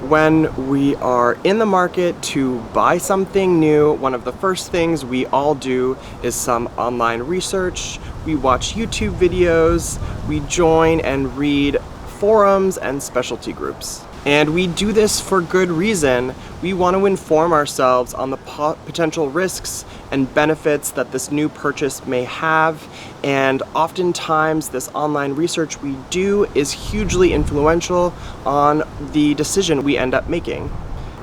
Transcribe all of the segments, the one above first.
When we are in the market to buy something new, one of the first things we all do is some online research. We watch YouTube videos, we join and read forums and specialty groups. And we do this for good reason. We want to inform ourselves on the potential risks and benefits that this new purchase may have, and oftentimes this online research we do is hugely influential on the decision we end up making.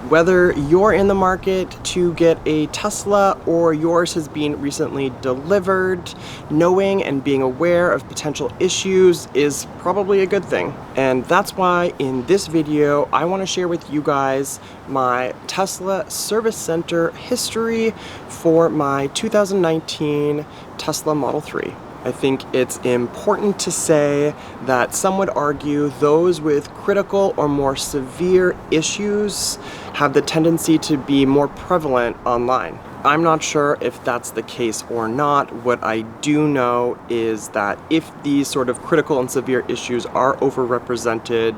Whether you're in the market to get a Tesla or yours has been recently delivered, knowing and being aware of potential issues is probably a good thing. And that's why in this video, I want to share with you guys my Tesla service center history for my 2019 Tesla Model 3. I think it's important to say that some would argue those with critical or more severe issues have the tendency to be more prevalent online. I'm not sure if that's the case or not. What I do know is that if these sort of critical and severe issues are overrepresented,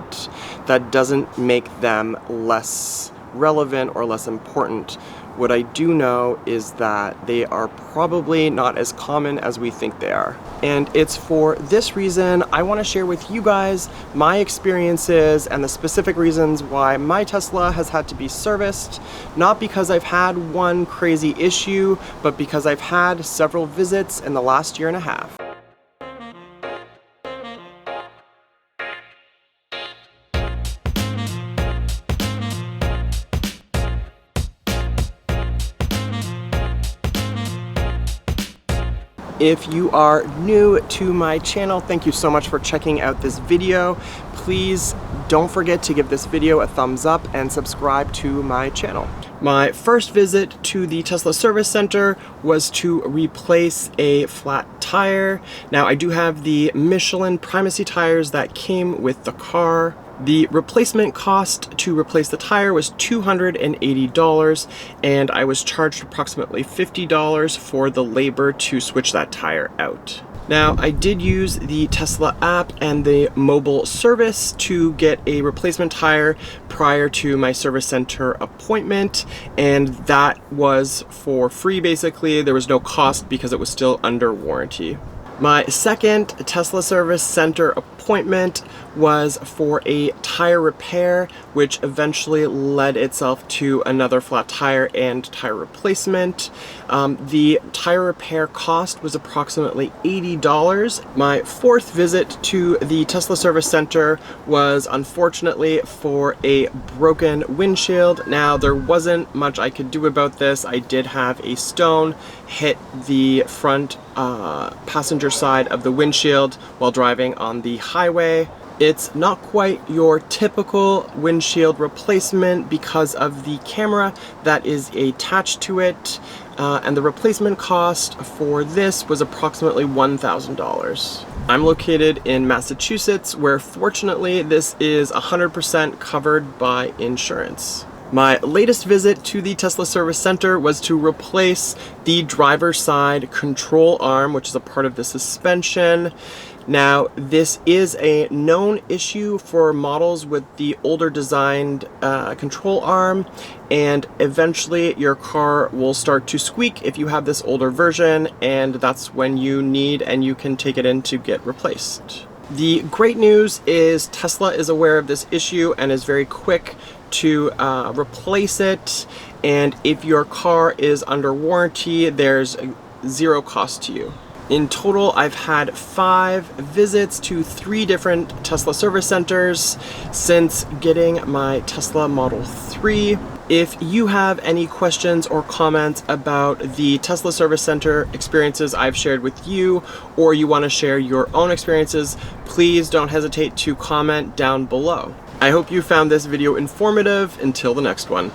that doesn't make them less relevant or less important. What I do know is that they are probably not as common as we think they are. And it's for this reason I want to share with you guys my experiences and the specific reasons why my Tesla has had to be serviced, not because I've had one crazy issue, but because I've had several visits in the last year and a half. If you are new to my channel, thank you so much for checking out this video. Please don't forget to give this video a thumbs up and subscribe to my channel. My first visit to the Tesla service center was to replace a flat tire. Now I do have the Michelin Primacy tires that came with the car. The replacement cost to replace the tire was $280, and I was charged approximately $50 for the labor to switch that tire out. Now, I did use the Tesla app and the mobile service to get a replacement tire prior to my service center appointment, and that was for free basically. There was no cost because it was still under warranty. My second Tesla service center appointment was for a tire repair, which eventually led itself to another flat tire and tire replacement. The tire repair cost was approximately $80. My fourth visit to the Tesla service center was unfortunately for a broken windshield. Now, there wasn't much I could do about this. I did have a stone hit the front passenger side of the windshield while driving on the highway. It's not quite your typical windshield replacement because of the camera that is attached to it, and the replacement cost for this was approximately $1,000. I'm located in Massachusetts, where fortunately this is 100% covered by insurance. My latest visit to the Tesla service center was to replace the driver's side control arm, which is a part of the suspension. Now, this is a known issue for models with the older designed control arm, and eventually your car will start to squeak if you have this older version, and that's when you need and you can take it in to get replaced. The great news is Tesla is aware of this issue and is very quick to replace it, and if your car is under warranty, there's zero cost to you. In total, I've had 5 visits to 3 different Tesla service centers since getting my Tesla Model 3. If you have any questions or comments about the Tesla service center experiences I've shared with you, or you want to share your own experiences, please don't hesitate to comment down below. I hope you found this video informative. Until the next one.